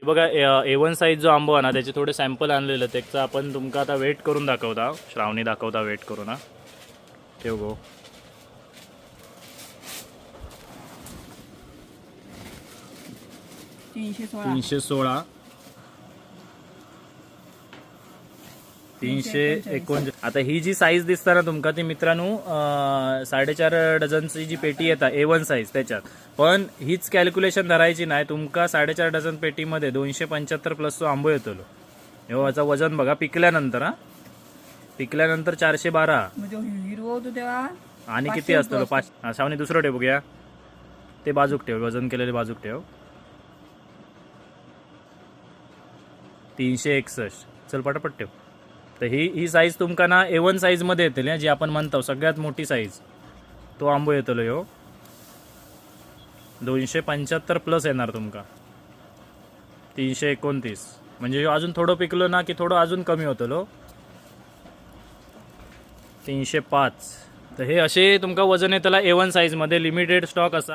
बघा A1 size जो आंबो आहे ना त्याचे थोडे सॅम्पल आणलेलं त्याचं आपण तुमका आता वेट करून दाखवता. श्रावणी दाखवता वेट करून हा. ठेव गो. तीनशे 319. आता ही जी साईज दिसता ना तुमका ती मित्रांनो 4.5 डझनची जी पेटी येता A1 साईज त्याच्यात. पण हीच कॅल्क्युलेशन धरायची नाही तुमका 4.5 डझन पेटीमध्ये 275 प्लसचा आंबो येतो. ह्याचं वजन बघा पिकल्यानंतर. पिकल्यानंतर 412 आणि किती असतं 5. सावनी दुसरं ठेव बघूया. ते बाजूक ठेव, वजन केलेले बाजूक ठेव. 361. चल पटापट ठेव. तर ही साईज तुमका ना A1 साईज मध्ये येते जी आपण म्हणतो सगळ्यात मोठी साईज तो आंबो येतलो ह्यो. 275 प्लस येणार तुमका. 329 म्हणजे अजून थोडं पिकलो ना की थोडं अजून कमी होतलो. 305. तर हे असे तुमका वजन येतला A1 साईज मध्ये लिमिटेड स्टॉक असा.